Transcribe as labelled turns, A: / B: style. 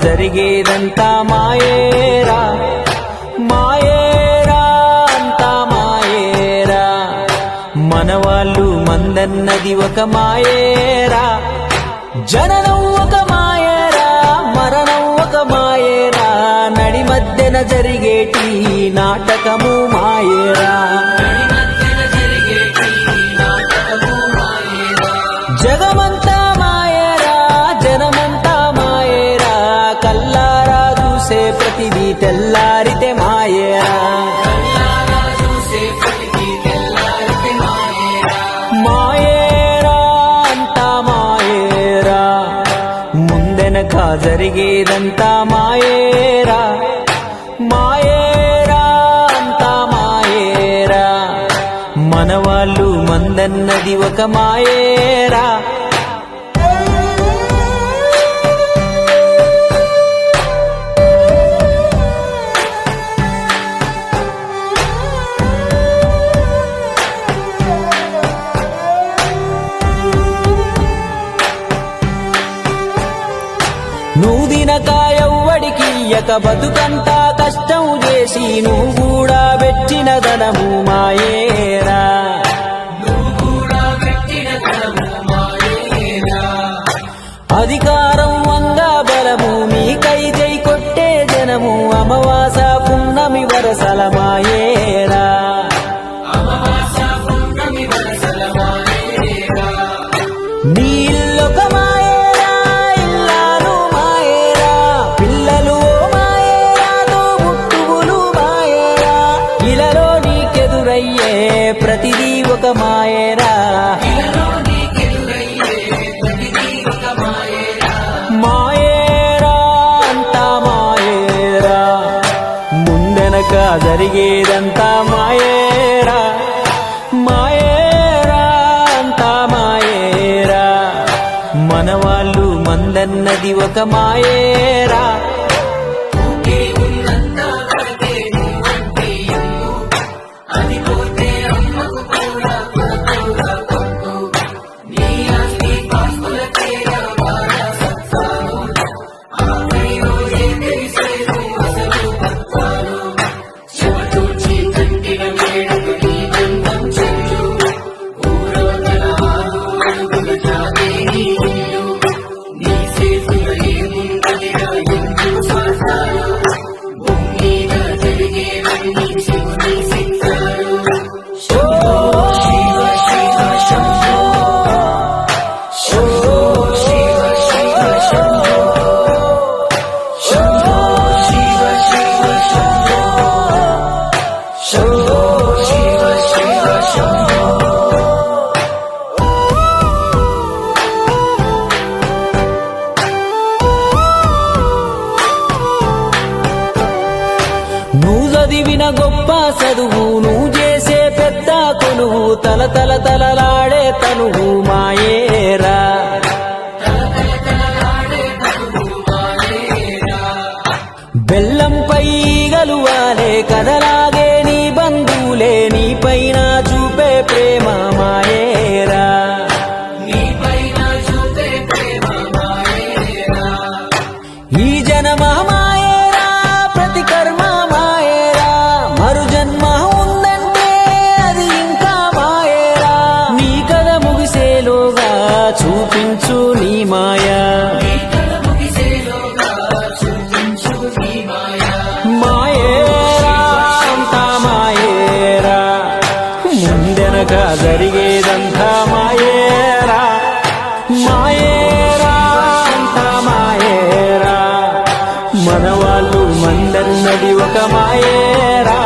A: జరిగేదంతా మాయేరా మాయేరా అంతా మాయేరా మనవాళ్ళు మందన్నది ఒక మాయేరా జననం ఒక మాయేరా మరణం ఒక మాయేరా నడి మధ్యన జరిగేటి నాటకము మాయేరా జగమంతా మాయేరా జనమంతా మాయేరా కల్లారా చూసే ప్రతిదీ తెల్లారితే మాయేరా మాయేరా అంతా మాయేరా ముందెనక జరిగేదంతా మాయేరా మాయేరా అంతా మాయేరా మనవాళ్ళు మందన్నది ఒక మాయేరా నువ్వు దినకాయవ్వడికి ఇయ్యక బతుకంతా కష్టం చేసి నువ్వు కూడా పెట్టిన ధనము మాయేరా అధికారం వంగా బలము నీకై జై కొట్టే జనము అమావాస పున్నమి వరసల మాయేరా నీ ఇల్లొక మాయేరా ఇల్లాలు మాయేరా పిల్లలు మాయేరా తోబుట్టువులు మాయేరా ఇలలో నీకెదురయ్యే ప్రతిదీ ఒక మాయేరా మాయేరా అంతా మాయేరా ముందెనక జరిగేదంతా మాయేరా మాయేరా అంతా మాయేరా మనవాళ్ళు మందన్నది ఒక మాయేరా నువ్వు చదివిన గొప్ప చదువు నువ్వు చేసే పెద్ద కొనువు తల తల తలలాడే తనువు మాయేరా బెల్లంపై గలువాలే కదలాగే నీ బంధువులే నీ పైన చూపే ప్రేమ మాయేరా ఈ జనమ మాయేరా ప్రతి కర్మ మాయేరా మరు జన్మ ఉందంటే అది ఇంకా మాయేరా నీ కథ ముగిసేలోగా చూపించు నీ మాయా మాయేరా అంతా మాయేరా ముందెనక జరిగేదంతా మాయేరా మాయేరా అంతా మాయేరా మనవాళ్ళు మందన్నది ఒక మాయేరా